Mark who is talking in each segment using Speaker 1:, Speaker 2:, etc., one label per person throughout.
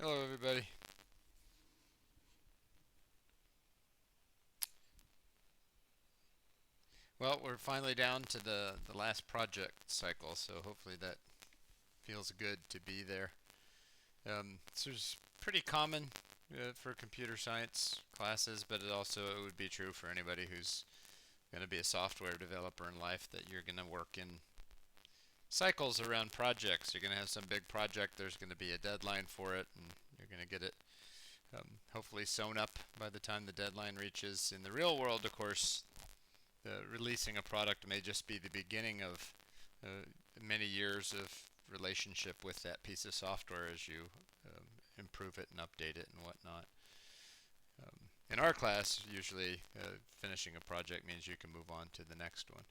Speaker 1: Hello, everybody. Well, we're finally down to the last project cycle, so hopefully that feels good to be there. This is pretty common for computer science classes, but it would be true for anybody who's going to be a software developer in life that you're going to work in cycles around projects. You're going to have some big project, there's going to be a deadline for it, and you're going to get it hopefully sewn up by the time the deadline reaches. In the real world, of course, releasing a product may just be the beginning of uh, many years of relationship with that piece of software as you improve it and update it and whatnot. In our class, usually finishing a project means you can move on to the next one.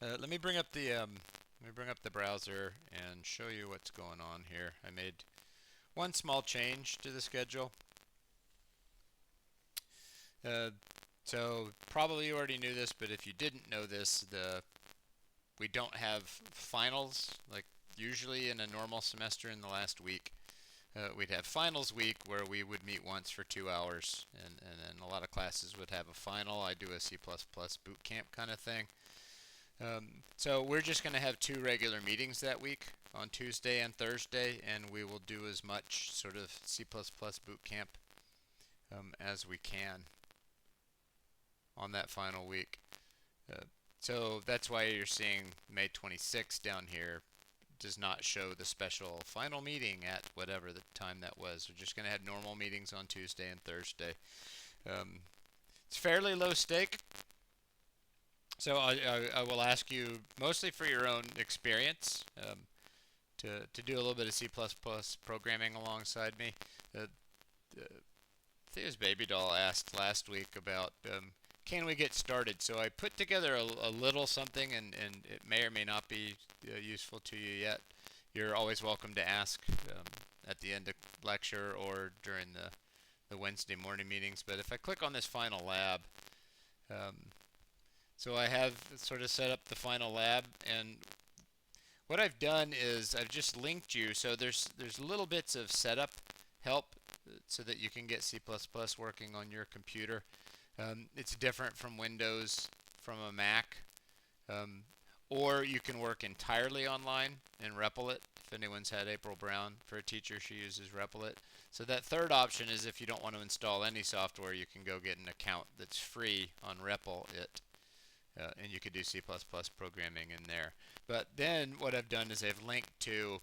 Speaker 1: Let me bring up the browser and show you what's going on here. I made one small change to the schedule. Uh, so probably you already knew this, but if you didn't know this, we don't have finals like usually in a normal semester in the last week. We'd have finals week where we would meet once for 2 hours, and then a lot of classes would have a final. I do a C++ boot camp kind of thing. So we're just going to have two regular meetings that week on Tuesday and Thursday, and we will do as much sort of C++ boot camp as we can on that final week. So that's why you're seeing May 26th down here does not show the special final meeting at whatever the time that was. We're just going to have normal meetings on Tuesday and Thursday. It's fairly low stake, so I will ask you mostly for your own experience to do a little bit of C++ programming alongside me. Uh, Thea's baby doll asked last week about can we get started? So I put together a little something, and it may or may not be useful to you yet. You're always welcome to ask at the end of lecture or during the Wednesday morning meetings. But if I click on this final lab, um, so I have sort of set up the final lab, and what I've done is I've just linked you. So there's little bits of setup help so that you can get C++ working on your computer. It's different from Windows, from a Mac, um, or you can work entirely online in Replit. If anyone's had April Brown for a teacher, she uses Replit. So that third option is if you don't want to install any software, you can go get an account that's free on Replit, and you could do C++ programming in there. But then what I've done is I've linked to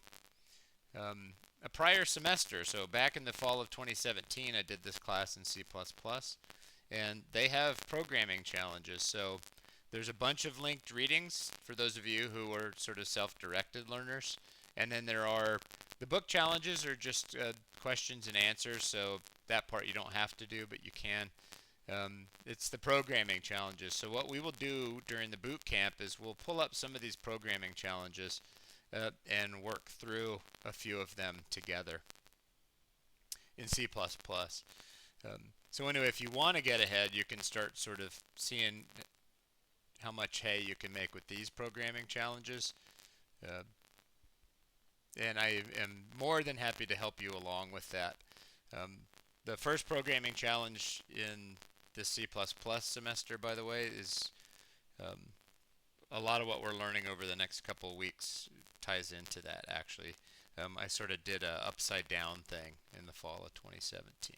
Speaker 1: a prior semester. So back in the fall of 2017, I did this class in C++, and they have programming challenges. So there's a bunch of linked readings for those of you who are sort of self-directed learners. And then there are the book challenges are just questions and answers. So that part you don't have to do, but you can. It's the programming challenges. So what we will do during the boot camp is we'll pull up some of these programming challenges and work through a few of them together in C++. So anyway, if you want to get ahead, you can start sort of seeing how much hay you can make with these programming challenges. Uh, and I am more than happy to help you along with that. The first programming challenge in the C++ semester, by the way, is a lot of what we're learning over the next couple of weeks ties into that, actually. I sort of did a upside down thing in the fall of 2017.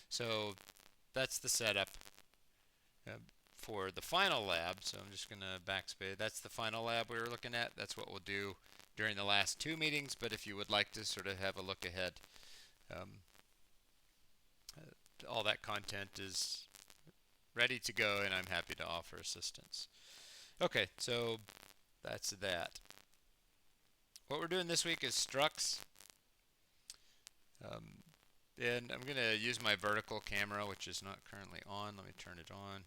Speaker 1: So that's the setup for the final lab. So I'm just going to backspace. That's the final lab we were looking at. That's what we'll do during the last two meetings. But if you would like to sort of have a look ahead, all that content is ready to go, and I'm happy to offer assistance. Okay, so that's that. What we're doing this week is structs. And I'm going to use my vertical camera, which is not currently on. Let me turn it on.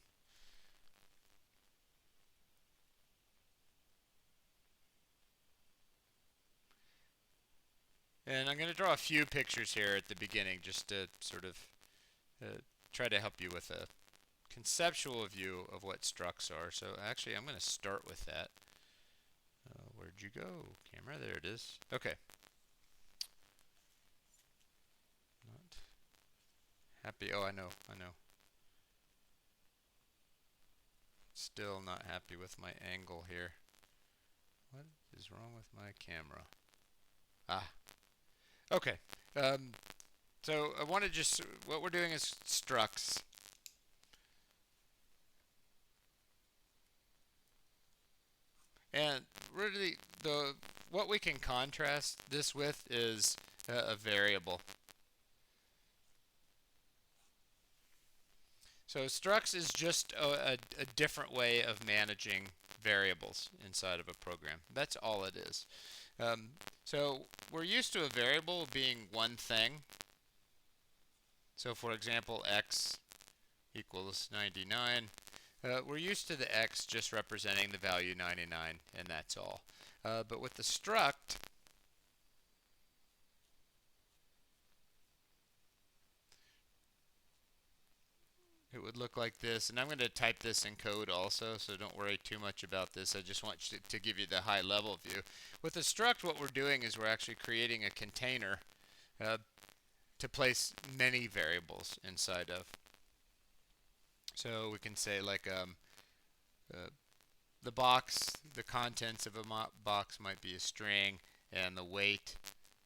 Speaker 1: And I'm going to draw a few pictures here at the beginning just to sort of try to help you with a conceptual view of what structs are. So actually, I'm going to start with that. Where'd you go, camera? There it is. Okay. happy. Oh, I know. Still not happy with my angle here. What is wrong with my camera? Ah, okay. Um, so I want to just, what we're doing is structs. And really, what we can contrast this with is a variable. So structs is just a different way of managing variables inside of a program. That's all it is. Um, so we're used to a variable being one thing. So for example, x equals 99. We're used to the x just representing the value 99, and that's all. But with the struct, it would look like this. And I'm going to type this in code also, so don't worry too much about this. I just want to give you the high level view. With a struct, what we're doing is we're actually creating a container to place many variables inside of. So we can say like the box, the contents of a box might be a string, and the weight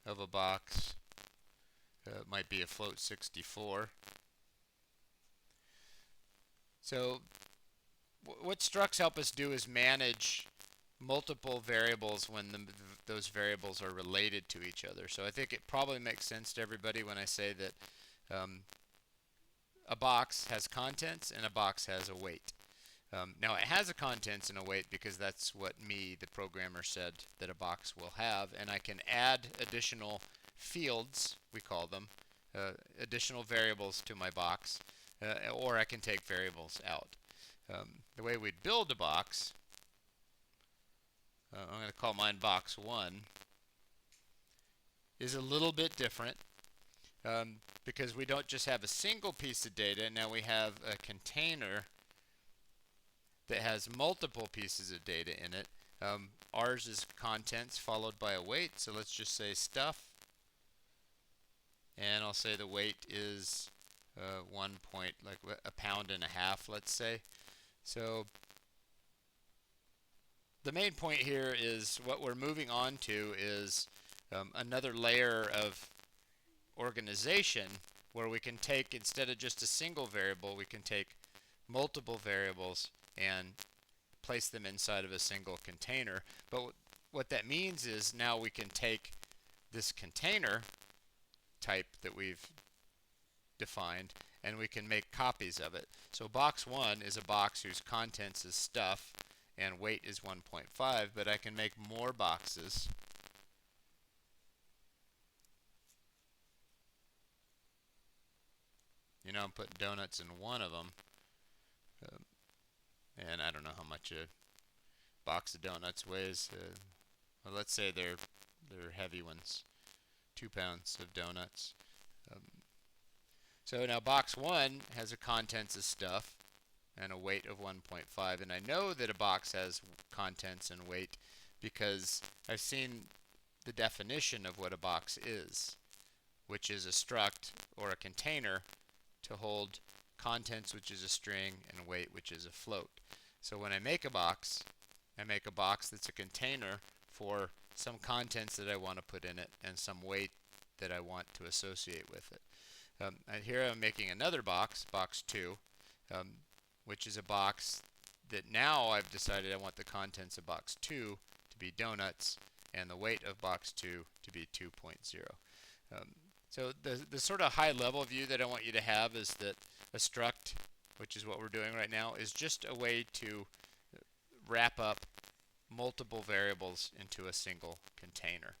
Speaker 1: of a box might be a float 64. So what structs help us do is manage multiple variables when those variables are related to each other. So I think it probably makes sense to everybody when I say that a box has contents and a box has a weight. Now it has a contents and a weight because that's what the programmer, said that a box will have, and I can add additional fields, we call them, additional variables to my box, or I can take variables out. The way we'd build a box, I'm going to call mine box 1, is a little bit different because we don't just have a single piece of data. Now we have a container that has multiple pieces of data in it. Ours is contents followed by a weight, so let's just say stuff, and I'll say the weight is 1 point, like a pound and a half, let's say. So the main point here is what we're moving on to is another layer of organization where we can take, instead of just a single variable, we can take multiple variables and place them inside of a single container. But what that means is now we can take this container type that we've defined and we can make copies of it. So box 1 is a box whose contents is stuff and weight is 1.5, but I can make more boxes. You know, I'm putting donuts in one of them. And I don't know how much a box of donuts weighs. Well, let's say they're heavy ones, 2 pounds of donuts. So now box 1 has a contents of stuff and a weight of 1.5, and I know that a box has contents and weight because I've seen the definition of what a box is, which is a struct or a container to hold contents, which is a string, and weight, which is a float. So when I make a box that's a container for some contents that I want to put in it and some weight that I want to associate with it. And here I'm making another box, box 2, which is a box that now I've decided I want the contents of box 2 to be donuts and the weight of box 2 to be 2.0. So the sort of high level view that I want you to have is that a struct, which is what we're doing right now, is just a way to wrap up multiple variables into a single container,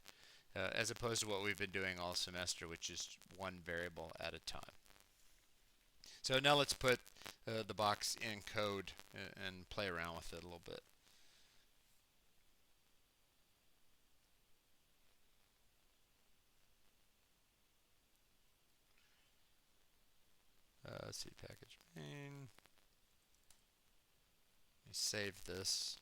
Speaker 1: as opposed to what we've been doing all semester, which is one variable at a time. So now let's put the box in code and play around with it a little bit. Let's see, package main. Let me save this.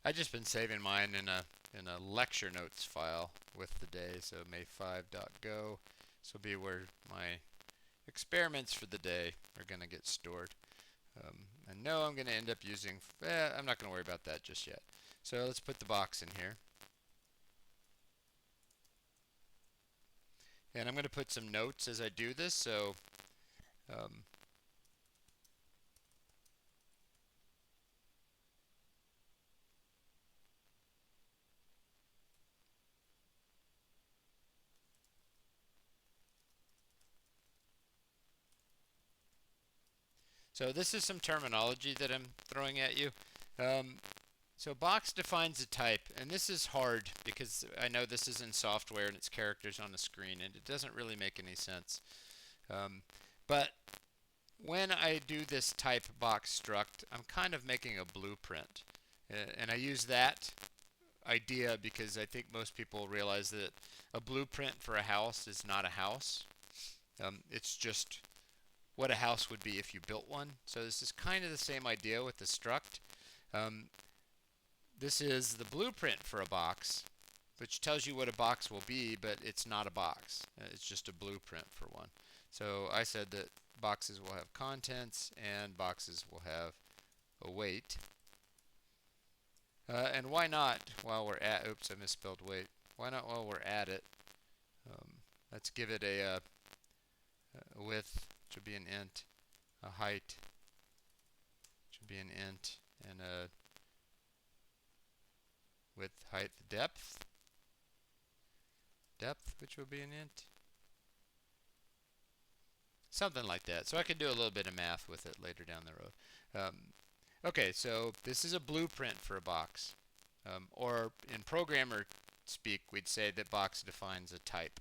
Speaker 1: I've just been saving mine in a lecture notes file with the day, so may5.go This will be where my experiments for the day are going to get stored. I know I'm going to end up using, I'm not going to worry about that just yet. So let's put the box in here. And I'm going to put some notes as I do this. So um, so this is some terminology that I'm throwing at you. Um, so box defines a type, and this is hard because I know this is in software and it's characters on the screen, and it doesn't really make any sense. But when I do this type box struct, I'm kind of making a blueprint. And I use that idea because I think most people realize that a blueprint for a house is not a house. It's just what a house would be if you built one. So this is kind of the same idea with the struct. Um, this is the blueprint for a box, which tells you what a box will be, but it's not a box. It's just a blueprint for one. So I said that boxes will have contents and boxes will have a weight. And why not while we're at, oops, I misspelled weight. Why not while we're at it, let's give it a width, which would be an int, a height, which would be an int, and a width, height, depth, which would be an int. Something like that. So I can do a little bit of math with it later down the road. Okay, so this is a blueprint for a box. Or in programmer speak, we'd say that box defines a type.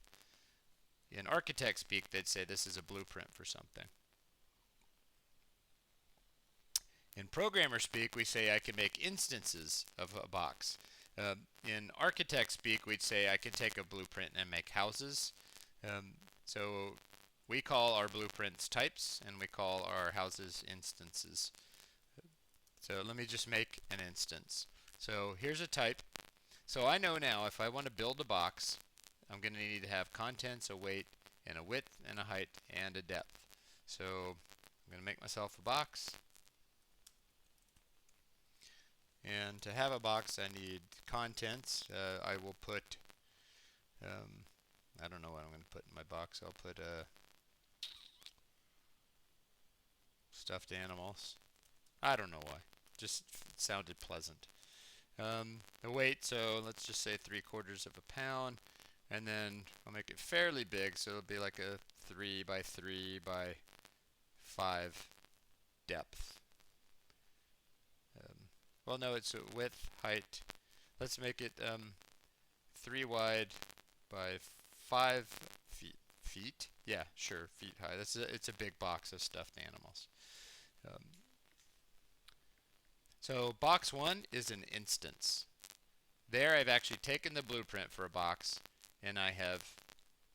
Speaker 1: In architect speak, they'd say this is a blueprint for something. In programmer speak, we say I can make instances of a box. In architect speak, we'd say I can take a blueprint and make houses. So we call our blueprints types, and we call our houses instances. So let me just make an instance. So here's a type. So I know now if I want to build a box, I'm going to need to have contents, a weight, and a width, and a height, and a depth. So I'm going to make myself a box. And to have a box, I need contents. I will put, I don't know what I'm going to put in my box. I'll put stuffed animals. I don't know why. Just sounded pleasant. The weight, so let's just say 3/4 of a pound. And then I'll make it fairly big, so it'll be like a 3 by 3 by 5 depth. Well, no, it's a width, height. Let's make it 3 wide by 5 feet. Feet? Yeah, sure, feet high. It's a big box of stuffed animals. So box 1 is an instance. There I've actually taken the blueprint for a box and I have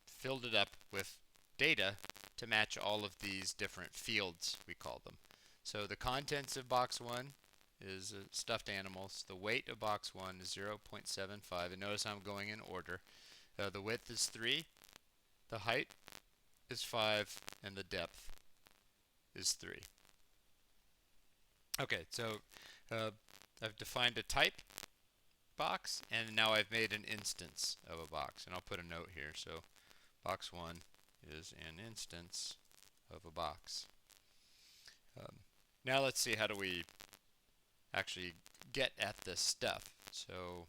Speaker 1: filled it up with data to match all of these different fields, we call them. So the contents of box 1 is stuffed animals. The weight of box 1 is 0.75, and notice I'm going in order. The width is 3, the height is 5, and the depth is 3. Okay, so I've defined a type box, and now I've made an instance of a box, and I'll put a note here. So box 1 is an instance of a box. Now let's see, how do we actually get at this stuff? So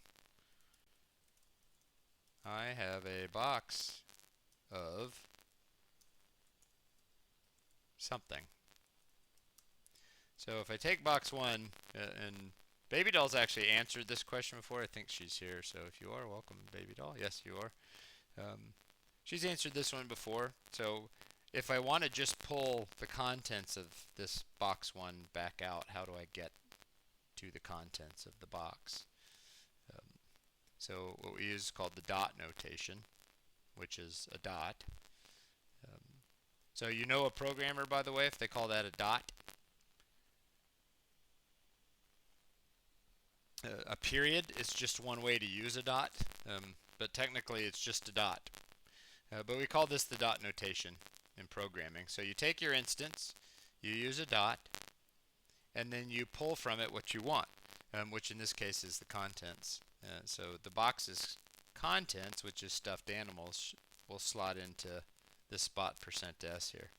Speaker 1: I have a box of something. So if I take box 1, and Baby Doll's actually answered this question before. I think she's here, so if you are, welcome, Baby Doll. Yes, you are. She's answered this one before. So if I want to just pull the contents of this box 1 back out, how do I get to the contents of the box? So what we use is called the dot notation, which is a dot. So you know a programmer, by the way, if they call that a dot? A period is just one way to use a dot, but technically it's just a dot. But we call this the dot notation in programming. So you take your instance, you use a dot, and then you pull from it what you want, which in this case is the contents. So the box's contents, which is stuffed animals, will slot into this spot %s here.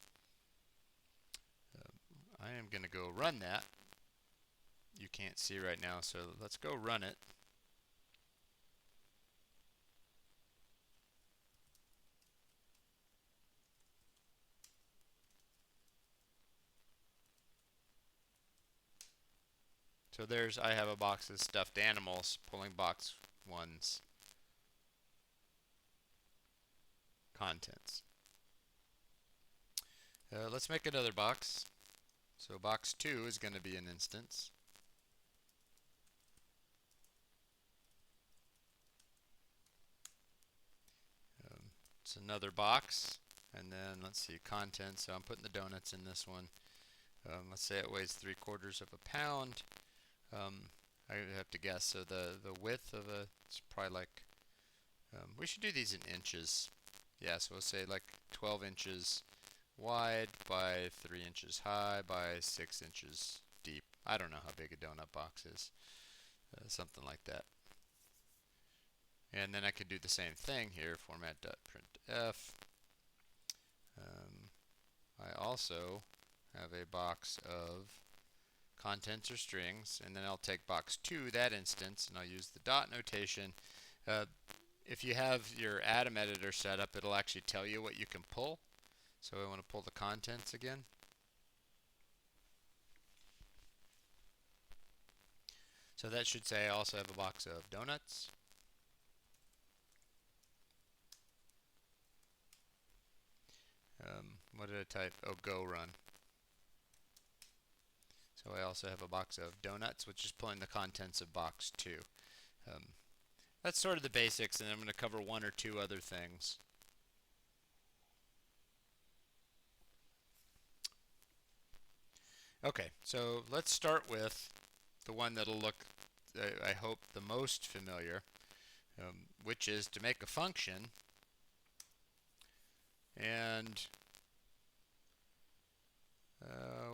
Speaker 1: I am going to go run that. You can't see right now, so let's go run it. So I have a box of stuffed animals pulling box 1's contents. Let's make another box. So box 2 is going to be an instance. It's another box, and then let's see, contents. So I'm putting the donuts in this one. Let's say it weighs 3/4 of a pound. I have to guess. So the width of it's probably like, we should do these in inches. Yeah, so we'll say like 12 inches wide by 3 inches high by 6 inches deep. I don't know how big a donut box is. Something like that. And then I could do the same thing here, format.printf. I also have a box of contents or strings, and then I'll take box 2, that instance, and I'll use the dot notation. If you have your Atom editor set up, it'll actually tell you what you can pull. So I want to pull the contents again. So that should say I also have a box of donuts. What did I type? Oh, go run. So I also have a box of donuts, which is pulling the contents of box 2. That's sort of the basics, and I'm going to cover one or two other things. Okay, so let's start with the one that'll look, I hope, the most familiar, which is to make a function. And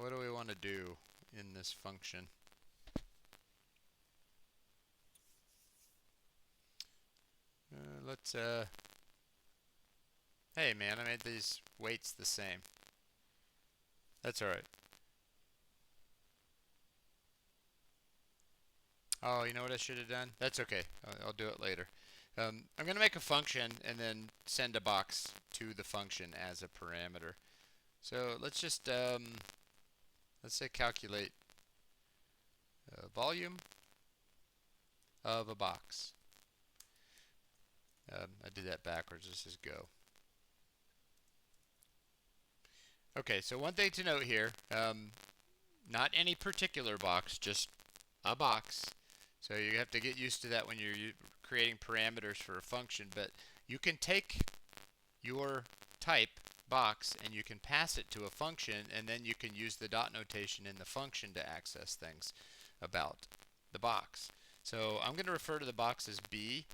Speaker 1: what do we want to do in this function? Hey man, I made these weights the same. That's alright. Oh, you know what I should have done? That's okay. I'll do it later. I'm going to make a function and then send a box to the function as a parameter. So let's just, let's say calculate volume of a box. I did that backwards. This is go. Okay, so one thing to note here, not any particular box, just a box. So you have to get used to that when you're creating parameters for a function, but you can take your type box and you can pass it to a function, and then you can use the dot notation in the function to access things about the box. So I'm going to refer to the box as B,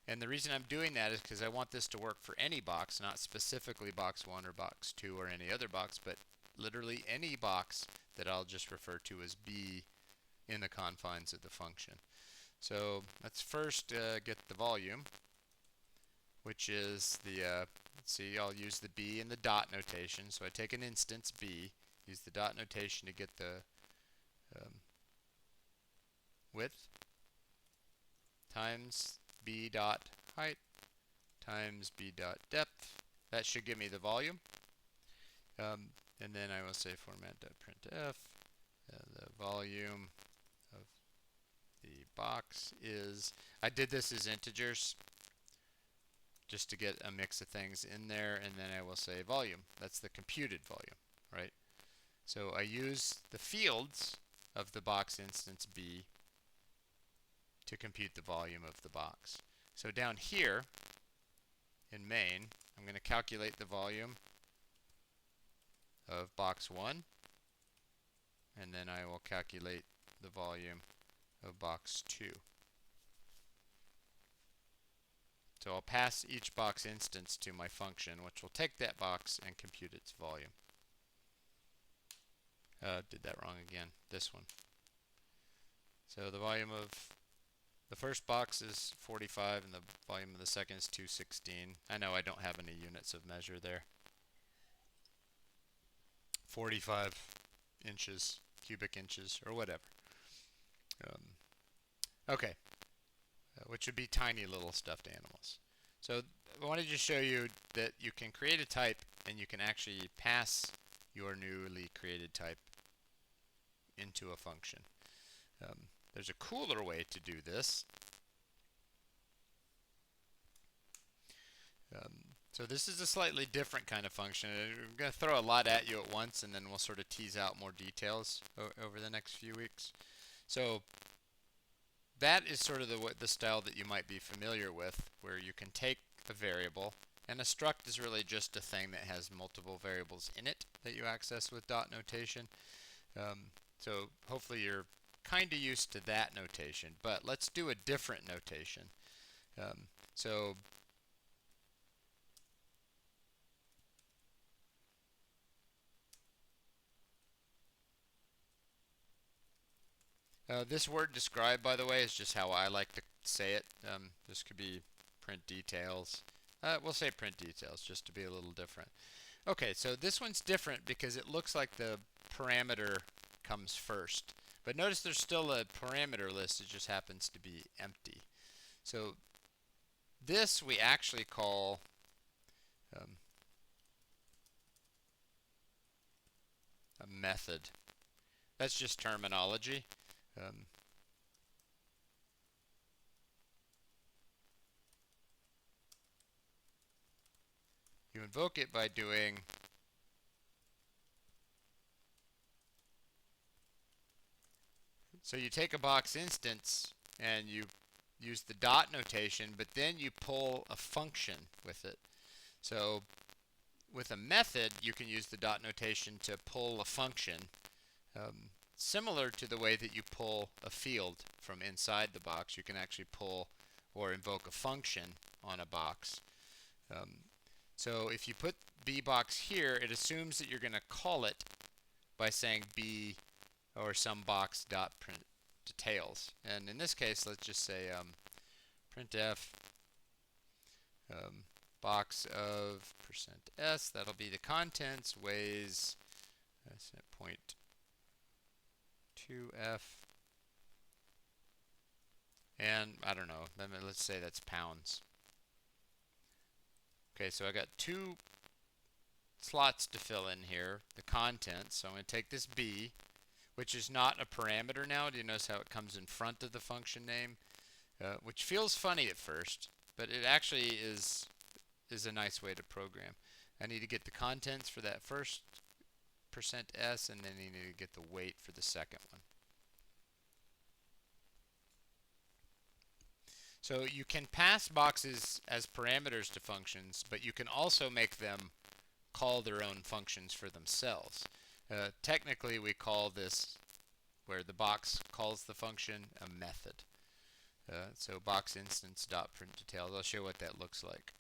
Speaker 1: and the reason I'm doing that is because I want this to work for any box, not specifically box 1 or box 2 or any other box, but literally any box that I'll just refer to as B in the confines of the function. So let's first get the volume, which is the, let's see, I'll use the B in the dot notation. So I take an instance B, use the dot notation to get the width times B dot height times B dot depth. That should give me the volume. And then I will say format.printf, the volume of the box is, I did this as integers just to get a mix of things in there, and then I will say volume. That's the computed volume, right? So I use the fields of the box instance B to compute the volume of the box. So down here in main, I'm going to calculate the volume of box 1, and then I will calculate the volume of box 2. So I'll pass each box instance to my function, which will take that box and compute its volume. Did that wrong again. This one. So the volume of the first box is 45 and the volume of the second is 216. I know I don't have any units of measure there. 45 inches, cubic inches, or whatever. Okay, which would be tiny little stuffed animals. So I wanted to show you that you can create a type and you can actually pass your newly created type into a function. There's a cooler way to do this. So this is a slightly different kind of function. I'm going to throw a lot at you at once, and then we'll sort of tease out more details over the next few weeks. So that is sort of the style that you might be familiar with, where you can take a variable, and a struct is really just a thing that has multiple variables in it that you access with dot notation. So hopefully you're kind of used to that notation, but let's do a different notation. This word describe, by the way, is just how I like to say it. This could be print details. We'll say print details just to be a little different. Okay, so this one's different because it looks like the parameter comes first. But notice there's still a parameter list, it just happens to be empty. So this we actually call a method. That's just terminology. You invoke it by doing so you take a box instance and you use the dot notation, but then you pull a function with it. So with a method, you can use the dot notation to pull a function, similar to the way that you pull a field from inside the box. You can actually pull or invoke a function on a box. So if you put bbox here, it assumes that you're going to call it by saying b or some box dot print details. And in this case, let's just say printf box of %s. That'll be the contents, weighs 0.2f, and I don't know, let's say that's pounds. Okay, so I got two slots to fill in here, the contents. So I'm going to take this b, which is not a parameter now. Do you notice how it comes in front of the function name? Which feels funny at first, but it actually is a nice way to program. I need to get the contents for that first %s, and then you need to get the weight for the second one. So you can pass boxes as parameters to functions, but you can also make them call their own functions for themselves. Technically, we call this, where the box calls the function, a method. So box instance dot print details. I'll show what that looks like.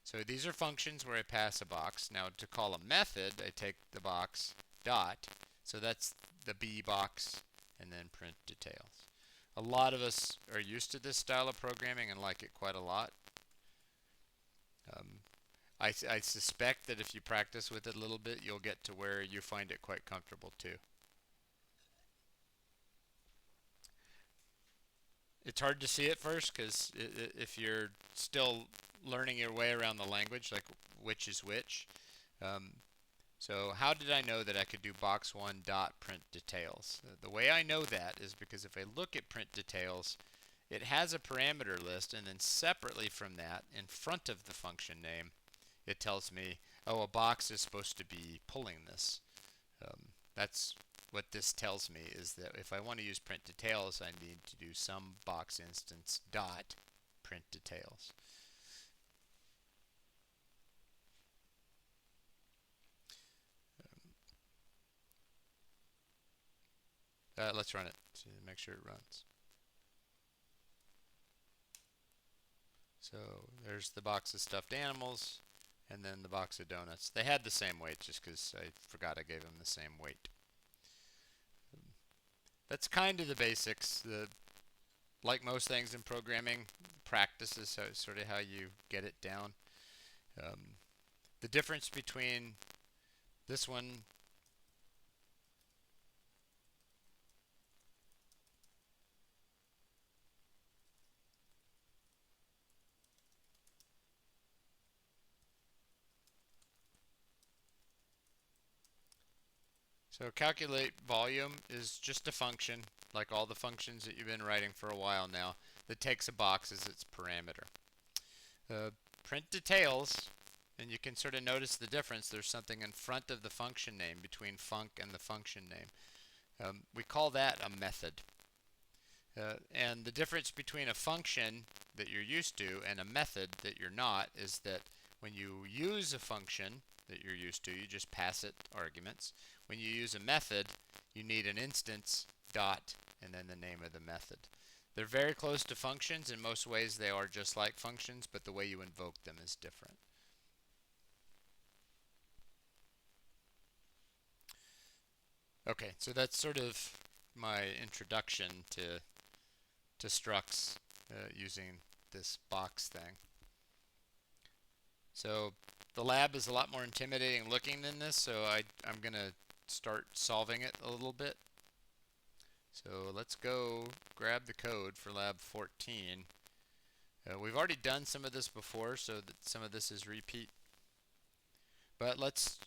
Speaker 1: So these are functions where I pass a box. Now to call a method, I take the box dot. So that's the b box and then print details. A lot of us are used to this style of programming and like it quite a lot. I suspect that if you practice with it a little bit, you'll get to where you find it quite comfortable too. It's hard to see at first because if you're still learning your way around the language, like which is which. So how did I know that I could do box one dot print details? The way I know that is because if I look at print details, it has a parameter list, and then separately from that, in front of the function name, it tells me, oh, a box is supposed to be pulling this. That's what this tells me, is that if I want to use print details, I need to do some box instance dot print details. Let's run it to make sure it runs. So there's the box of stuffed animals, and then the box of donuts. They had the same weight just because I forgot I gave them the same weight. That's kind of the basics. Like most things in programming, practice is sort of how you get it down. Um, the difference between this one. So calculate volume is just a function, like all the functions that you've been writing for a while now, that takes a box as its parameter. Print details, and you can sort of notice the difference. There's something in front of the function name between func and the function name. We call that a method. And the difference between a function that you're used to and a method that you're not is that when you use a function that you're used to, you just pass it arguments. When you use a method, you need an instance, dot, and then the name of the method. They're very close to functions. In most ways, they are just like functions, but the way you invoke them is different. Okay, so that's sort of my introduction to structs using this box thing. So the lab is a lot more intimidating looking than this, so I'm going to start solving it a little bit. So let's go grab the code for lab 14. We've already done some of this before, so that some of this is repeat. But let's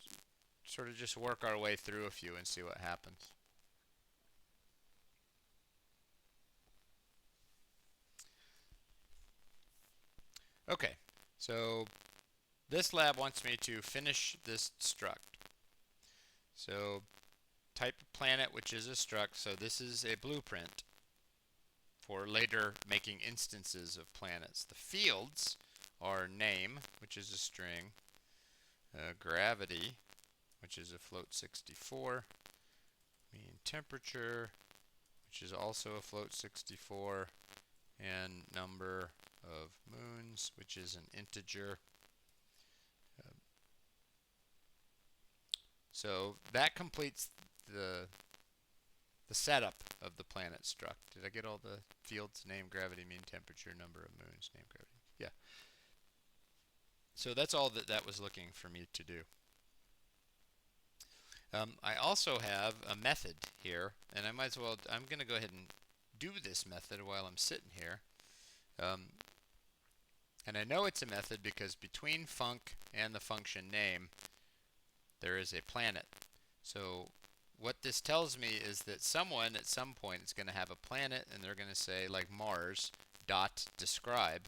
Speaker 1: sort of just work our way through a few and see what happens. Okay, so this lab wants me to finish this struct. So type planet, which is a struct, so this is a blueprint for later making instances of planets. The fields are name, which is a string, gravity, which is a float 64, mean temperature, which is also a float 64, and number of moons, which is an integer. So that completes the setup of the planet struct. Did I get all the fields? Name, gravity, mean temperature, number of moons, name, gravity. Yeah. So that's all that was looking for me to do. I also have a method here, and I might as well, I'm going to go ahead and do this method while I'm sitting here. And I know it's a method because between func and the function name, there is a planet. So what this tells me is that someone at some point is going to have a planet, and they're going to say, like Mars dot describe,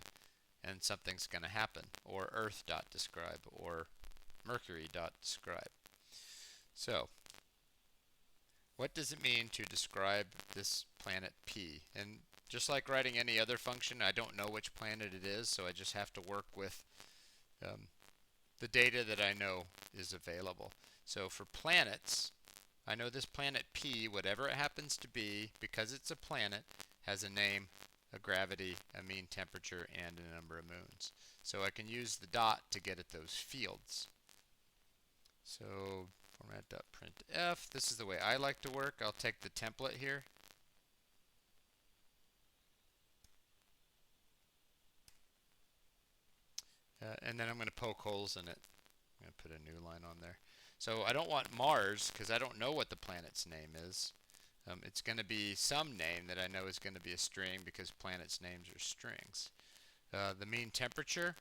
Speaker 1: and something's going to happen, or Earth dot describe, or Mercury dot describe. So what does it mean to describe this planet P? And just like writing any other function, I don't know which planet it is, so I just have to work with the data that I know is available. So for planets, I know this planet P, whatever it happens to be, because it's a planet, has a name, a gravity, a mean temperature, and a number of moons. So I can use the dot to get at those fields. So format.printf, this is the way I like to work. I'll take the template here. And then I'm going to poke holes in it. I'm going to put a new line on there. So I don't want Mars because I don't know what the planet's name is. It's going to be some name that I know is going to be a string because planets' names are strings. The mean temperature,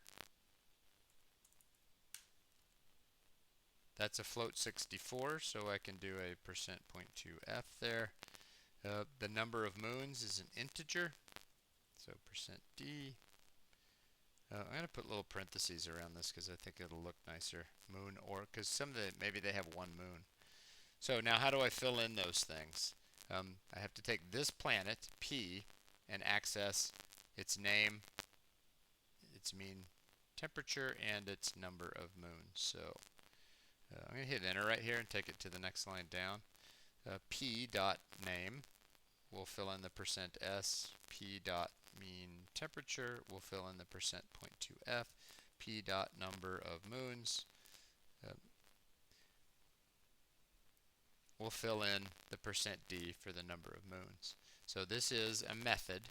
Speaker 1: that's a float 64, so I can do a %.2f there. The number of moons is an integer, so %d. I'm going to put little parentheses around this because I think it'll look nicer. Moon, or because some of the, maybe they have one moon. So now how do I fill in those things? I have to take this planet, P, and access its name, its mean temperature, and its number of moons. So I'm going to hit enter right here and take it to the next line down. P dot name, we'll fill in the %s, P dot mean temperature. We'll fill in the %.2f, p dot number of moons. We'll fill in the %d for the number of moons. So this is a method.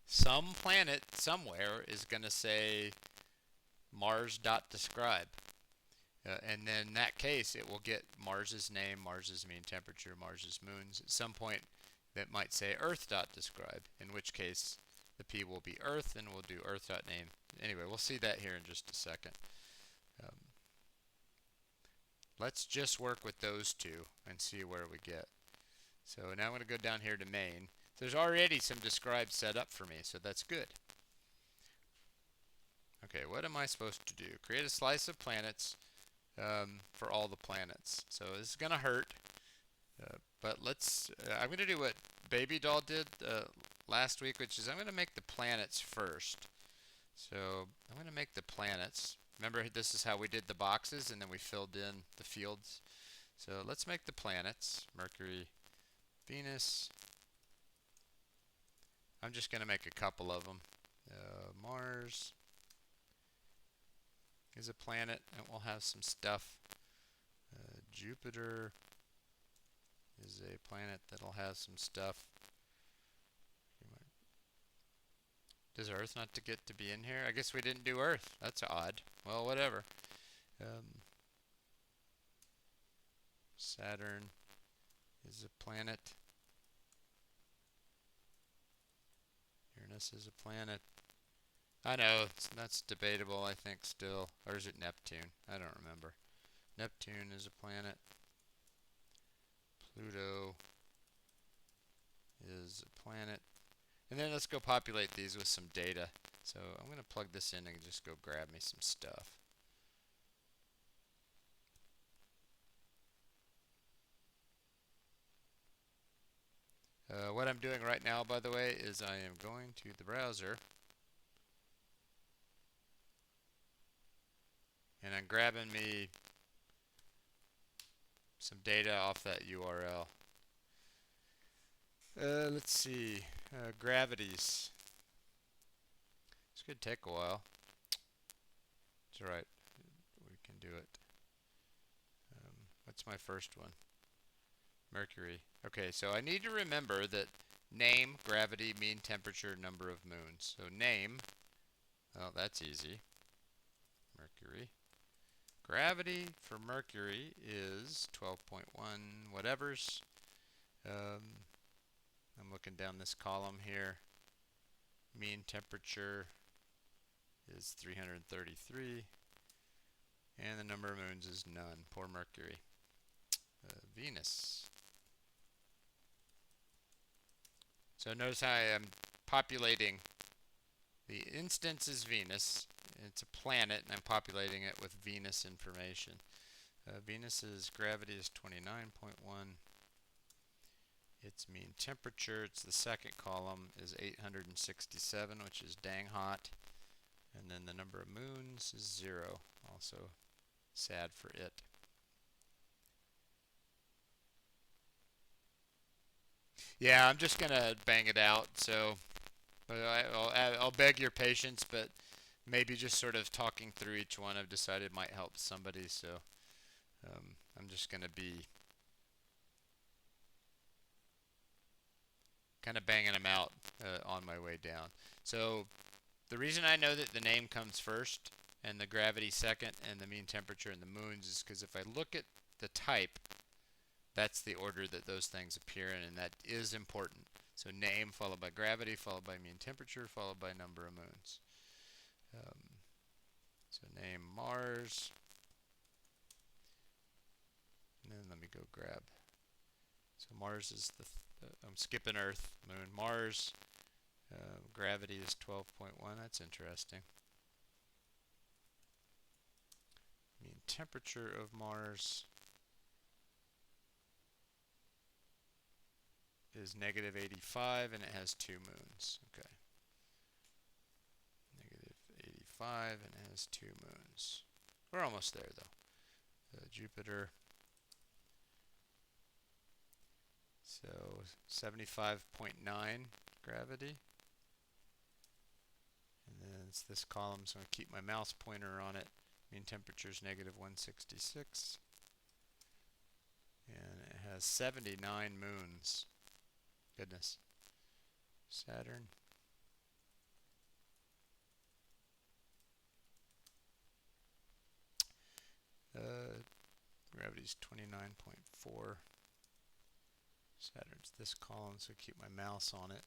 Speaker 1: Some planet somewhere is going to say Mars.describe. And then in that case, it will get Mars's name, Mars's mean temperature, Mars's moons. At some point, that might say Earth.describe, in which case the P will be Earth, and we'll do Earth.name. Anyway, we'll see that here in just a second. Let's just work with those two and see where we get. So now I'm going to go down here to main. There's already some describe set up for me, so that's good. Okay, what am I supposed to do? Create a slice of planets for all the planets. So this is going to hurt, but I'm going to do what Baby Doll did last week, which is I'm going to make the planets first. So I'm going to make the planets. Remember, this is how we did the boxes, and then we filled in the fields. So let's make the planets. Mercury, Venus. I'm just going to make a couple of them. Mars is a planet, and we'll have some stuff. Jupiter is a planet that'll have some stuff. Does Earth not get to be in here? I guess we didn't do Earth. That's odd. Well, whatever. Saturn is a planet. Uranus is a planet. I know, that's debatable, I think, still. Or is it Neptune? I don't remember. Neptune is a planet. Pluto is a planet. And then let's go populate these with some data. So I'm going to plug this in and just go grab me some stuff. What I'm doing right now, by the way, is I am going to the browser. And I'm grabbing me some data off that URL. Let's see. Gravities. This could take a while. It's alright. We can do it. What's my first one? Mercury. Okay, so I need to remember that name, gravity, mean temperature, number of moons. So name, well, that's easy. Mercury. Gravity for Mercury is 12.1 whatevers. I'm looking down this column here. Mean temperature is 333. And the number of moons is none. Poor Mercury. Venus. So notice how I am populating. The instance is Venus. It's a planet, and I'm populating it with Venus information. Venus's gravity is 29.1. Its mean temperature, it's the second column, is 867, which is dang hot. And then the number of moons is 0. Also sad for it. Yeah, I'm just gonna bang it out. So I'll beg your patience, but maybe just sort of talking through each one I've decided might help somebody. So I'm just gonna be kind of banging them out on my way down. So the reason I know that the name comes first and the gravity second and the mean temperature and the moons is because if I look at the type, that's the order that those things appear in, and that is important. So name followed by gravity, followed by mean temperature, followed by number of moons. So name Mars. And then let me go grab. So Mars is I'm skipping Earth, Moon, Mars. Gravity is 12.1. That's interesting. Mean temperature of Mars is negative 85, and it has 2 moons. Okay. Negative 85, and it has 2 moons. We're almost there, though. Jupiter. So 75.9 gravity. And then it's this column, so I'm going to keep my mouse pointer on it. Mean temperature is negative 166. And it has 79 moons. Goodness. Saturn. Gravity's 29.4. Saturn's this column, so keep my mouse on it.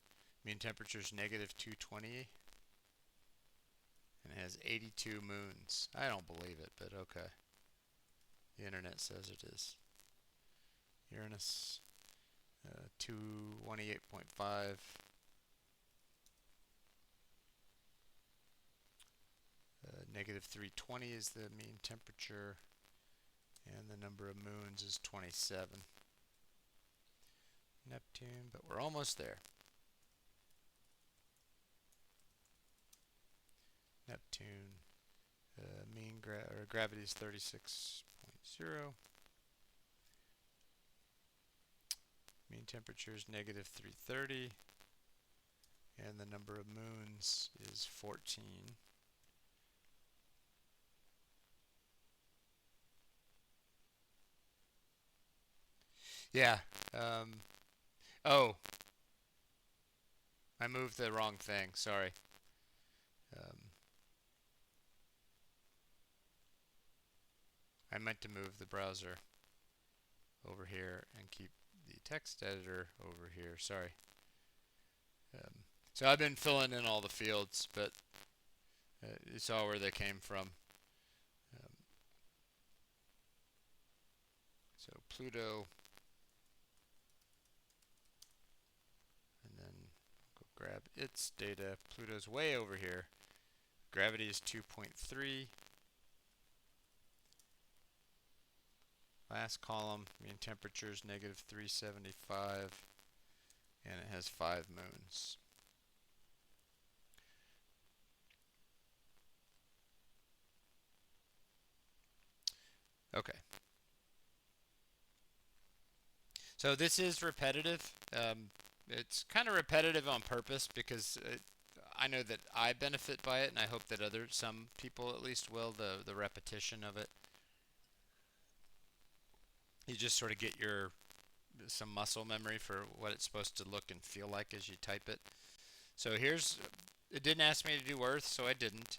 Speaker 1: Mean temperature is negative 220. And it has 82 moons. I don't believe it, but okay. The internet says it is. Uranus, 228.5. Negative 320 is the mean temperature. And the number of moons is 27. Neptune, but we're almost there. Neptune, mean gravity is 36.0. Mean temperature is negative 330. And the number of moons is 14. Yeah. Oh. I moved the wrong thing. Sorry. I meant to move the browser over here and keep the text editor over here. Sorry. So I've been filling in all the fields, but you saw where they came from. So Pluto, and then go grab its data. Pluto's way over here. Gravity is 2.3. Last column, mean temperature is negative 375, and it has 5 moons. Okay. So this is repetitive. It's kind of repetitive on purpose because I know that I benefit by it, and I hope that some people at least will, the repetition of it. You just sort of get some muscle memory for what it's supposed to look and feel like as you type it. So it didn't ask me to do Earth, so I didn't.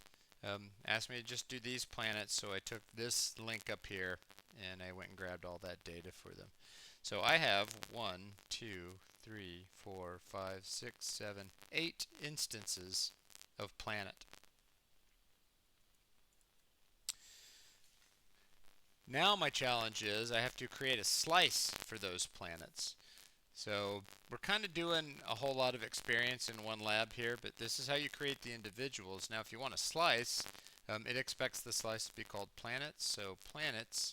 Speaker 1: Asked me to just do these planets, so I took this link up here and I went and grabbed all that data for them. So I have 1, 2, 3, 4, 5, 6, 7, 8 instances of planet. Now my challenge is I have to create a slice for those planets. So we're kind of doing a whole lot of experience in one lab here, but this is how you create the individuals. Now if you want a slice, it expects the slice to be called planets. So planets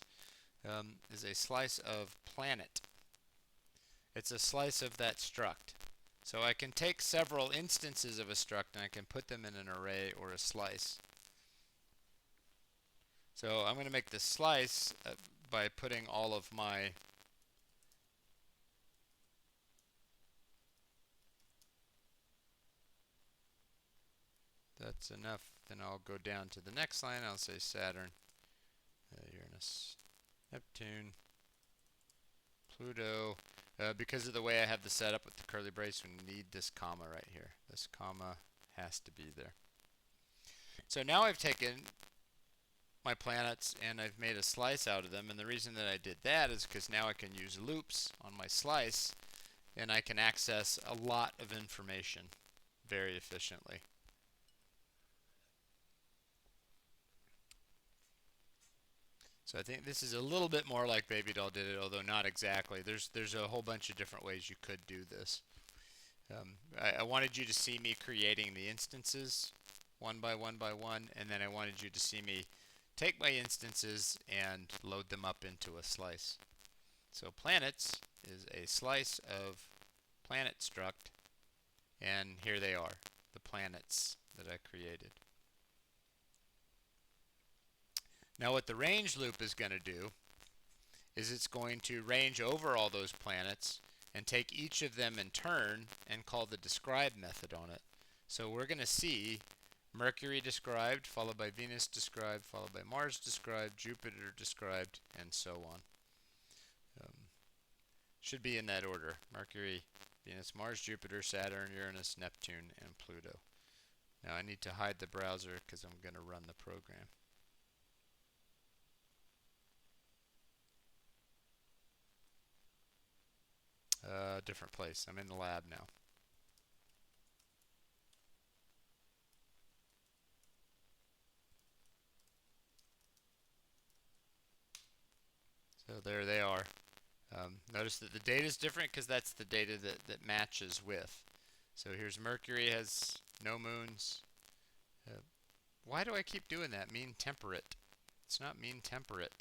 Speaker 1: is a slice of planet. It's a slice of that struct. So I can take several instances of a struct and I can put them in an array or a slice. So I'm going to make the slice by putting all of my that's enough. Then I'll go down to the next line. I'll say Saturn, Uranus, Neptune, Pluto. Because of the way I have the setup with the curly brace, we need this comma right here. This comma has to be there. So now I've taken my planets and I've made a slice out of them, and the reason that I did that is because now I can use loops on my slice and I can access a lot of information very efficiently. So I think this is a little bit more like Baby Doll did it, although not exactly. There's a whole bunch of different ways you could do this. I wanted you to see me creating the instances one by one by one, and then I wanted you to see me take my instances and load them up into a slice. So planets is a slice of planet struct, and here they are, the planets that I created. Now what the range loop is going to do is it's going to range over all those planets and take each of them in turn and call the describe method on it. So we're going to see Mercury described, followed by Venus described, followed by Mars described, Jupiter described, and so on. Should be in that order. Mercury, Venus, Mars, Jupiter, Saturn, Uranus, Neptune, and Pluto. Now I need to hide the browser because I'm going to run the program. Different place. I'm in the lab now. So there they are. Notice that the data is different because that's the data that matches with. So here's Mercury, has no moons. Why do I keep doing that? Mean temperate. It's not mean temperate.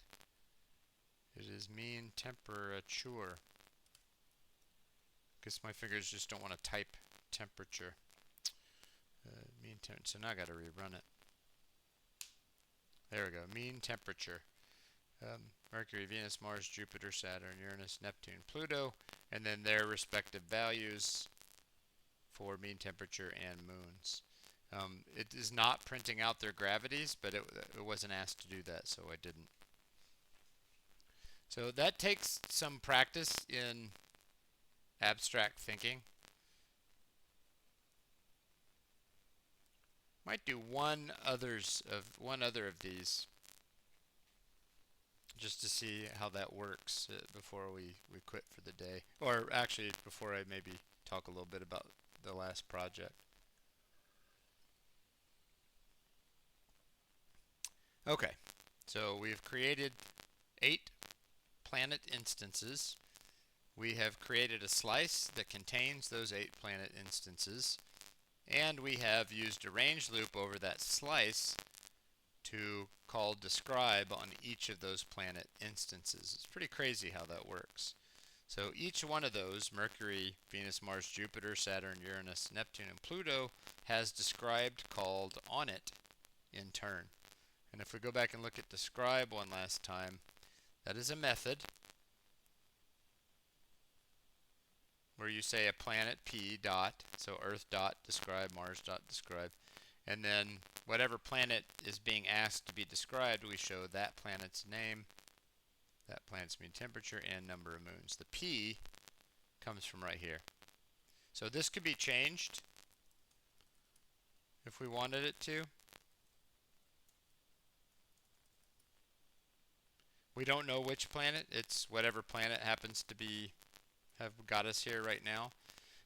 Speaker 1: It is mean temperature. Guess my fingers just don't want to type temperature. Mean temperature. So now I got to rerun it. There we go. Mean temperature. Mercury, Venus, Mars, Jupiter, Saturn, Uranus, Neptune, Pluto, and then their respective values for mean temperature and moons. It is not printing out their gravities, but it wasn't asked to do that, so I didn't. So that takes some practice in abstract thinking. Might do one other of these just to see how that works before we quit for the day. Or actually, before I maybe talk a little bit about the last project. Okay, so we've created 8 planet instances. We have created a slice that contains those 8 planet instances. And we have used a range loop over that slice to call describe on each of those planet instances. It's pretty crazy how that works. So each one of those, Mercury, Venus, Mars, Jupiter, Saturn, Uranus, Neptune, and Pluto, has described called on it in turn. And if we go back and look at describe one last time, that is a method where you say a planet P dot, so Earth dot describe, Mars dot describe, and then whatever planet is being asked to be described, we show that planet's name, that planet's mean temperature, and number of moons. The P comes from right here. So this could be changed if we wanted it to. We don't know which planet. It's whatever planet happens to be have got us here right now.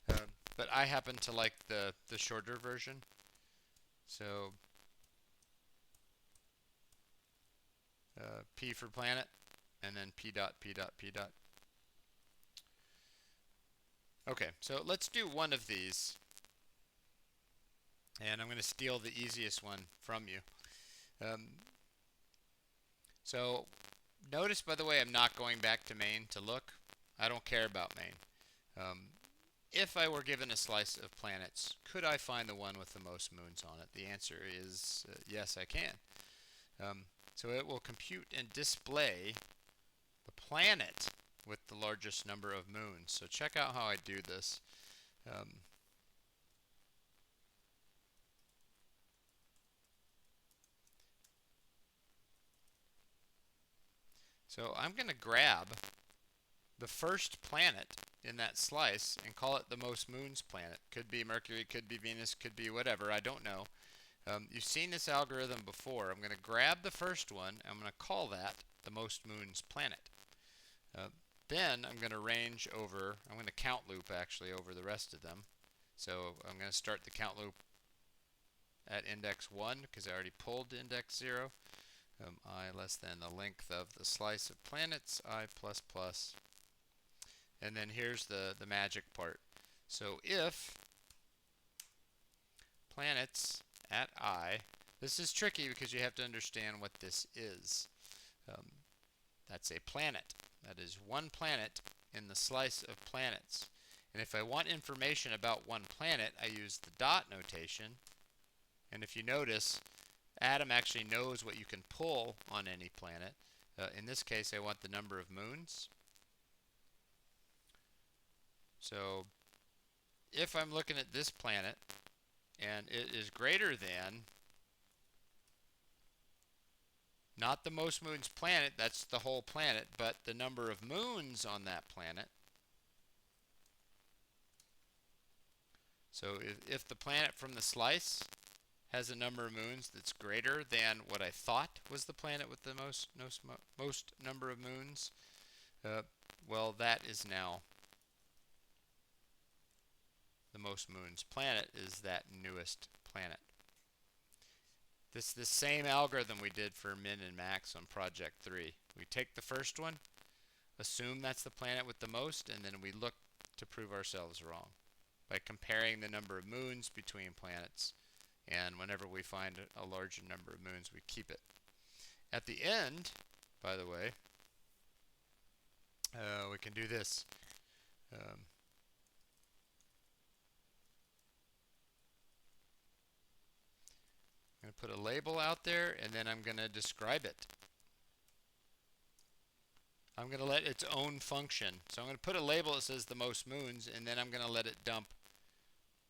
Speaker 1: But I happen to like the shorter version. So P for planet, and then P dot, P dot, P dot. Okay, so let's do one of these. And I'm going to steal the easiest one from you. So notice, by the way, I'm not going back to main to look. I don't care about main. If I were given a slice of planets, could I find the one with the most moons on it? The answer is yes, I can. So it will compute and display the planet with the largest number of moons. So check out how I do this. So I'm going to grab the first planet in that slice and call it the most moons planet. Could be Mercury, could be Venus, could be whatever, I don't know. You've seen this algorithm before. I'm going to grab the first one, and I'm going to call that the most moons planet. Then I'm going to range over, I'm going to count loop actually over the rest of them. So I'm going to start the count loop at index 1 because I already pulled index 0. I less than the length of the slice of planets, I plus plus. And then here's the magic part. So if planets at I, this is tricky because you have to understand what this is. That's a planet. That is one planet in the slice of planets. And if I want information about one planet, I use the dot notation. And if you notice, Adam actually knows what you can pull on any planet. In this case, I want the number of moons. So if I'm looking at this planet and it is greater than, not the most moons planet, that's the whole planet, but the number of moons on that planet. So if the planet from the slice has a number of moons that's greater than what I thought was the planet with the most number of moons, uh, well, that is now the most moons planet, is that newest planet. This is the same algorithm we did for min and max on project 3. We take the first one, assume that's the planet with the most, and then we look to prove ourselves wrong by comparing the number of moons between planets. And whenever we find a larger number of moons, we keep it. At the end, by the way, we can do this. I'm going to put a label out there, and then I'm going to describe it. I'm going to let its own function. So I'm going to put a label that says the most moons, and then I'm going to let it dump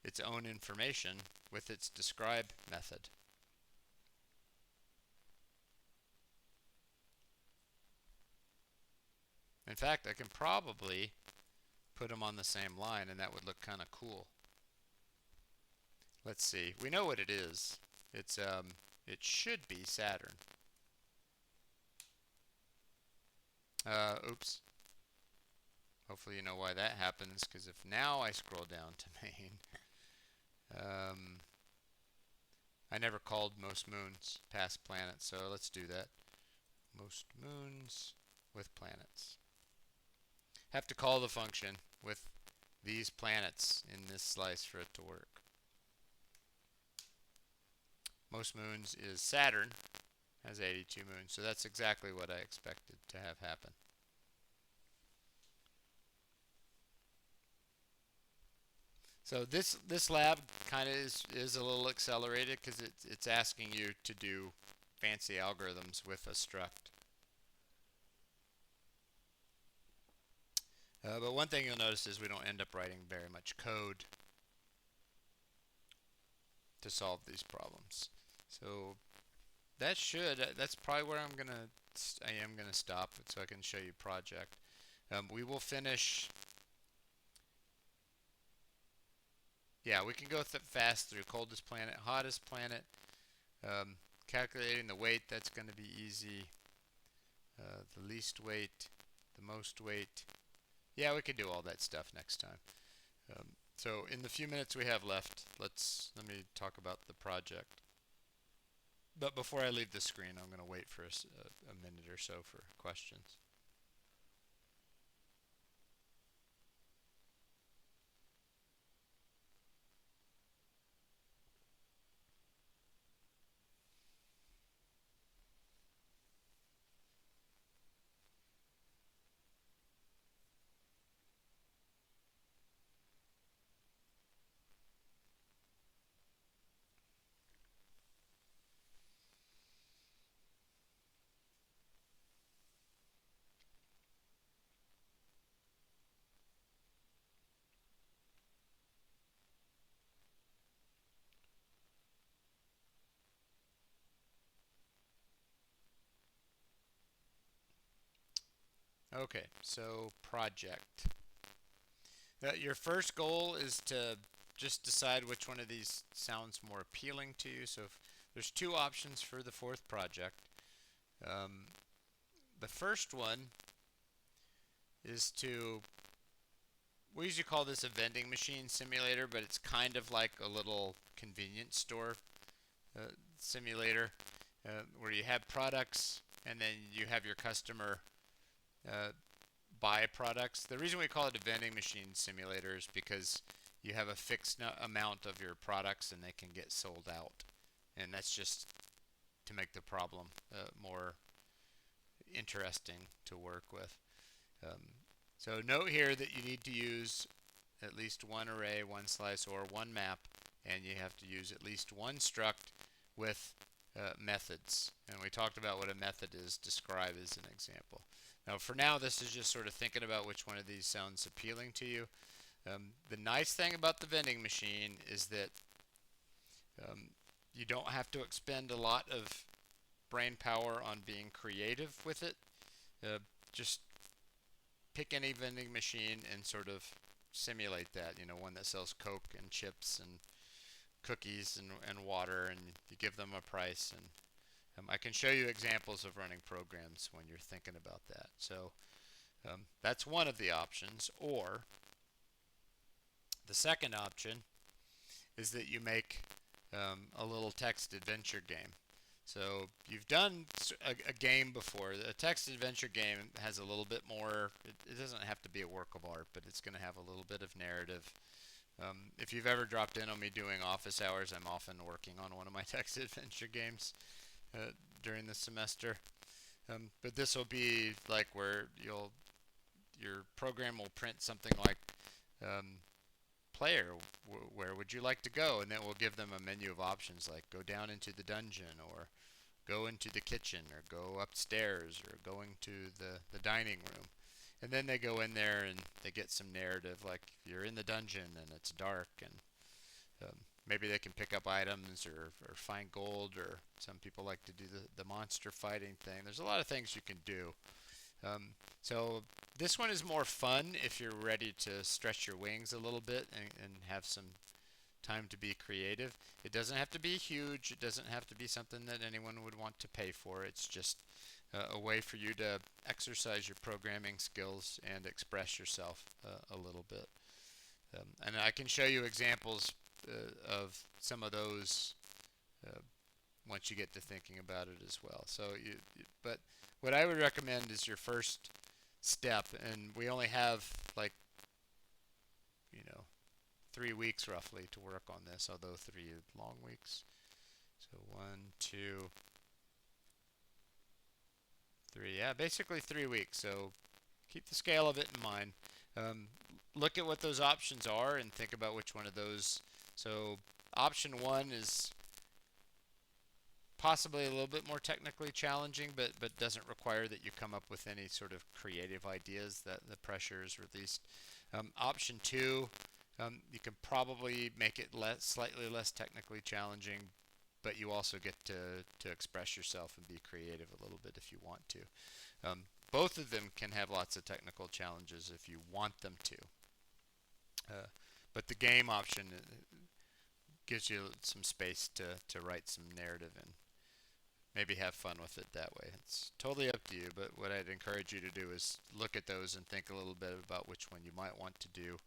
Speaker 1: its own information with its describe method. In fact, I can probably put them on the same line, and that would look kind of cool. Let's see. We know what it is. It should be Saturn. Oops. Hopefully you know why that happens, because if now I scroll down to main, I never called most moons past planets, so let's do that. Most moons with planets. Have to call the function with these planets in this slice for it to work. Most moons is Saturn, has 82 moons, so that's exactly what I expected to have happen. So this lab kind of is a little accelerated because it's asking you to do fancy algorithms with a struct. But one thing you'll notice is we don't end up writing very much code to solve these problems. So that's probably where I am gonna stop so I can show you project. We will finish. Yeah, we can go fast through coldest planet, hottest planet, calculating the weight, that's going to be easy. The least weight, the most weight. Yeah, we can do all that stuff next time. So in the few minutes we have left, let me talk about the project. But before I leave the screen, I'm going to wait for a minute or so for questions. Okay, so project. Your first goal is to just decide which one of these sounds more appealing to you. So if there's two options for the fourth project. The first one is we usually call this a vending machine simulator, but it's kind of like a little convenience store simulator where you have products and then you have your customer buy products. The reason we call it a vending machine simulator is because you have a fixed amount of your products and they can get sold out. And that's just to make the problem more interesting to work with. So note here that you need to use at least one array, one slice, or one map, and you have to use at least one struct with methods. And we talked about what a method is. Describe as an example. Now for now, this is just sort of thinking about which one of these sounds appealing to you. The nice thing about the vending machine is that um, you don't have to expend a lot of brain power on being creative with it. Just pick any vending machine and sort of simulate that. You know, one that sells Coke and chips and cookies and water, and you give them a price. And I can show you examples of running programs when you're thinking about that. So that's one of the options. Or the second option is that you make a little text adventure game. So you've done a game before. A text adventure game has a little bit more. It doesn't have to be a work of art, but it's going to have a little bit of narrative. If you've ever dropped in on me doing office hours, I'm often working on one of my text adventure games during the semester. But this will be like where your program will print something like um, player, where would you like to go? And then we'll give them a menu of options like go down into the dungeon, or go into the kitchen, or go upstairs, or going to the dining room. And then they go in there and they get some narrative, like you're in the dungeon and it's dark, and maybe they can pick up items, or find gold, or some people like to do the monster fighting thing. There's a lot of things you can do. So this one is more fun if you're ready to stretch your wings a little bit and have some time to be creative. It doesn't have to be huge. It doesn't have to be something that anyone would want to pay for. It's just a way for you to exercise your programming skills and express yourself a little bit. And I can show you examples of some of those uh, once you get to thinking about it as well. But what I would recommend is your first step, and we only have like, you know, 3 weeks roughly to work on this, although 3 long weeks. So 1, 2, 3. Yeah, basically 3 weeks. So keep the scale of it in mind. Um, Look at what those options are and think about which one of those. So option one is possibly a little bit more technically challenging, but doesn't require that you come up with any sort of creative ideas. That the pressure is released. Option two, you can probably make it slightly less technically challenging, but you also get to express yourself and be creative a little bit if you want to. Both of them can have lots of technical challenges if you want them to. But the game option gives you some space to write some narrative and maybe have fun with it that way. It's totally up to you, but what I'd encourage you to do is look at those and think a little bit about which one you might want to do.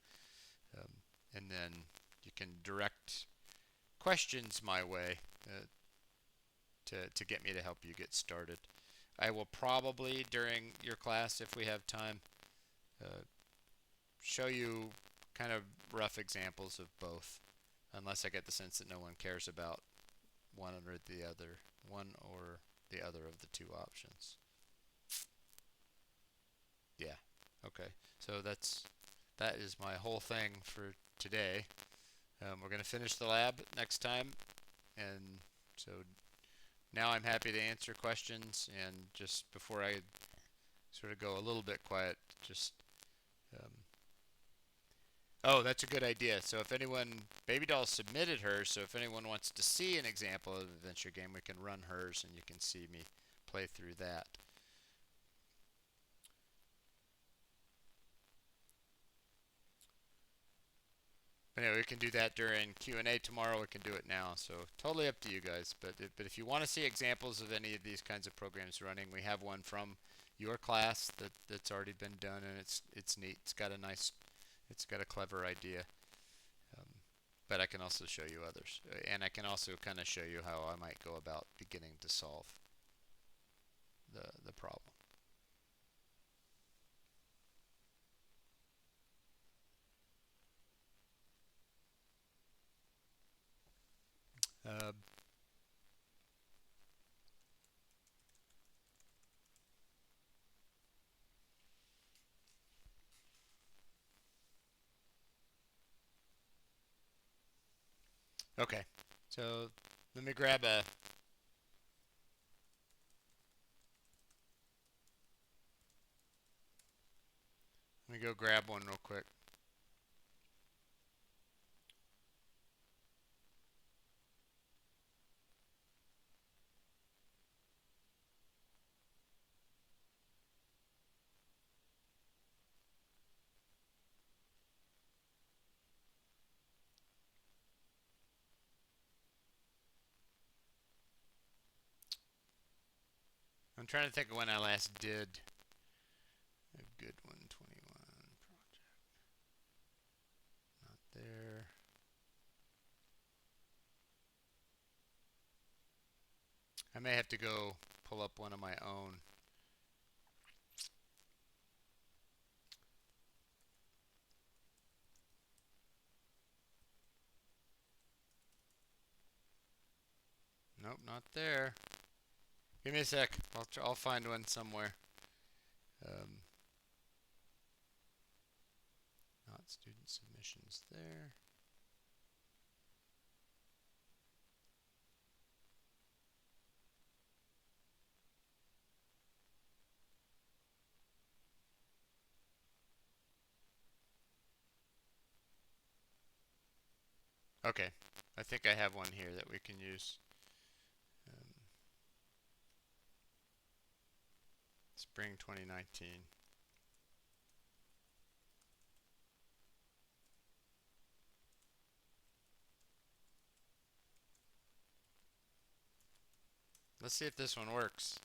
Speaker 1: Um, and then you can direct questions my way to get me to help you get started. I will probably, during your class, if we have time, uh, show you kind of rough examples of both, unless I get the sense that no one cares about one or the other, one or the other of the two options. Yeah. Okay. So that is my whole thing for today. We're going to finish the lab next time, and so now I'm happy to answer questions. And just before I sort of go a little bit quiet, just um, oh, that's a good idea. So if anyone, Baby Doll submitted hers, so if anyone wants to see an example of an adventure game, we can run hers and you can see me play through that. But anyway, we can do that during Q&A tomorrow. We can do it now. So totally up to you guys. But if you want to see examples of any of these kinds of programs running, we have one from your class that's already been done, and it's neat. It's got a clever idea. Um, but I can also show you others, and I can also kind of show you how I might go about beginning to solve the problem. Uh, okay, so let me grab a. Let me go grab one real quick. I'm trying to think of when I last did a good one. 21 project. Not there. I may have to go pull up one of my own. Nope, not there. Give me a sec. I'll find one somewhere. Um, Not student submissions there. Okay, I think I have one here that we can use. Um, Spring 2019. Let's see if this one works.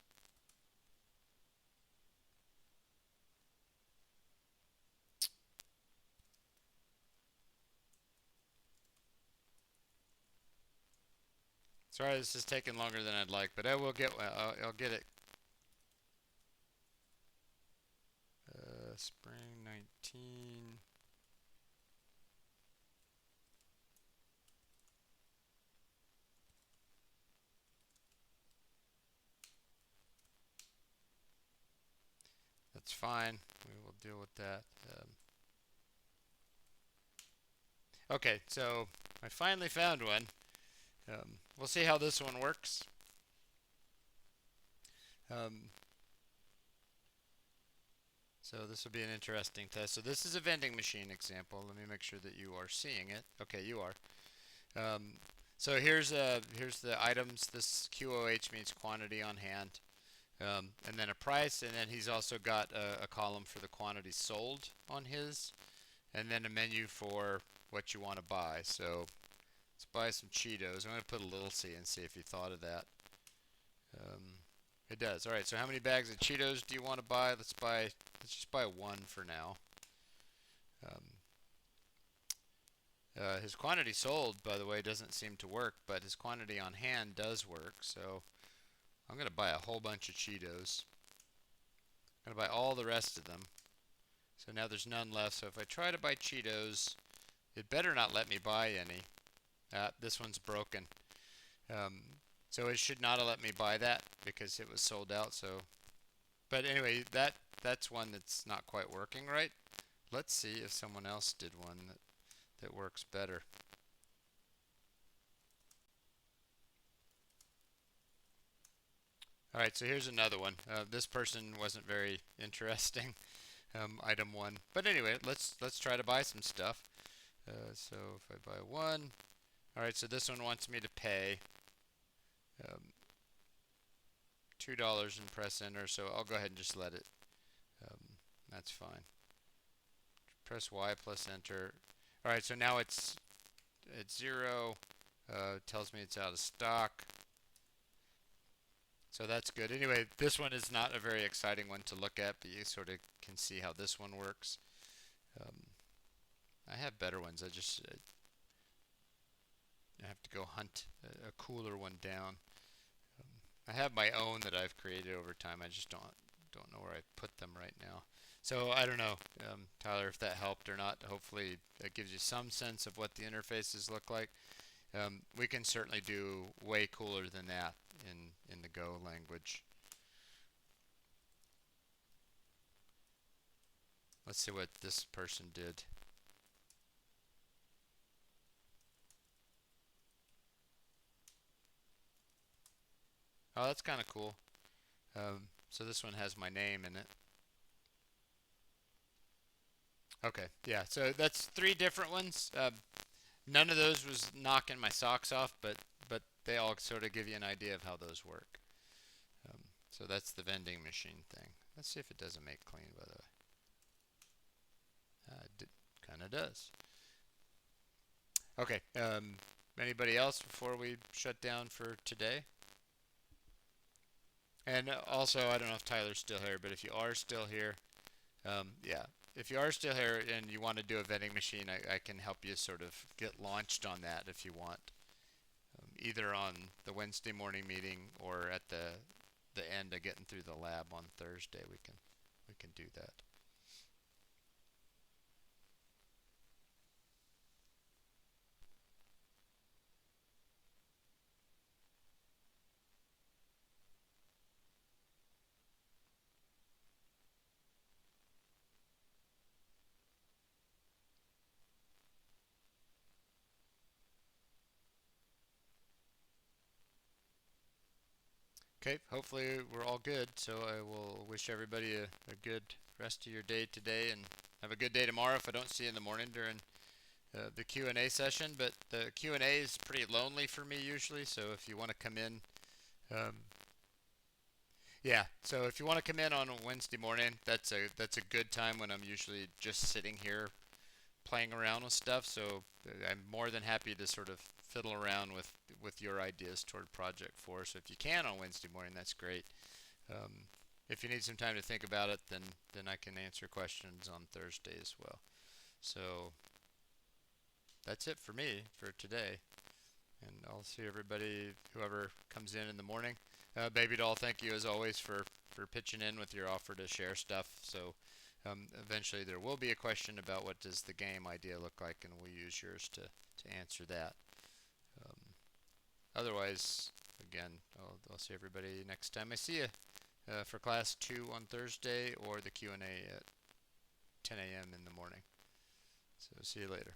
Speaker 1: Sorry, this is taking longer than I'd like, but I will get. I'll get it. Spring 19. That's fine. We will deal with that. Okay, so I finally found one. We'll see how this one works. Um, so this will be an interesting test. So this is a vending machine example. Let me make sure that you are seeing it. Okay, you are. Um, so here's the items. This QOH means quantity on hand, and then a price, and then he's also got a column for the quantity sold on his, and then a menu for what you want to buy. So let's buy some Cheetos. I'm going to put a little c and see if he thought of that. It does. All right. So how many bags of Cheetos do you want to buy? Let's just buy one for now. Um, his quantity sold, by the way, doesn't seem to work, but his quantity on hand does work. So I'm going to buy a whole bunch of Cheetos. I'm going to buy all the rest of them. So now there's none left. So if I try to buy Cheetos, it better not let me buy any. This one's broken. Um, so it should not have let me buy that because it was sold out. So, but anyway, that's one that's not quite working right. Let's see if someone else did one that works better. All right, so here's another one. This person wasn't very interesting. Item one, but anyway, let's try to buy some stuff. So if I buy one, all right. So this one wants me to pay um, $2 and press enter. So I'll go ahead and just let it. Um, that's fine. Press Y plus enter. All right, so now it's 0. Tells me it's out of stock. So that's good. Anyway, this one is not a very exciting one to look at, but you sort of can see how this one works. I have better ones. I have to go hunt a cooler one down. I have my own that I've created over time. I just don't know where I put them right now. So I don't know, Tyler, if that helped or not. Hopefully that gives you some sense of what the interfaces look like. We can certainly do way cooler than that in the Go language. Let's see what this person did. Oh, that's kind of cool. So this one has my name in it. Okay, yeah, so that's 3 different ones. None of those was knocking my socks off, but they all sort of give you an idea of how those work. So that's the vending machine thing. Let's see if it doesn't make clean, by the way. It kind of does. Okay, anybody else before we shut down for today? And also, I don't know if Tyler's still here, but if you are still here, yeah, if you are still here and you want to do a vending machine, I can help you sort of get launched on that if you want. Either on the Wednesday morning meeting or at the end of getting through the lab on Thursday, we can do that. Okay, hopefully we're all good. So I will wish everybody a good rest of your day today, and have a good day tomorrow if I don't see you in the morning during the Q&A session. But the Q&A is pretty lonely for me usually, so if you want to come in, um, yeah. So if you want to come in on a Wednesday morning, that's a good time when I'm usually just sitting here playing around with stuff. So I'm more than happy to sort of fiddle around with your ideas toward Project 4. So if you can on Wednesday morning, that's great. Um, if you need some time to think about it, then I can answer questions on Thursday as well. So that's it for me for today, and I'll see everybody, whoever comes in the morning. Baby Doll, thank you as always for pitching in with your offer to share stuff. So eventually there will be a question about what does the game idea look like, and we'll use yours to answer that. Um, Otherwise, again, I'll see everybody next time I see you for class 2 on Thursday or the Q&A at 10 a.m. in the morning. So see you later.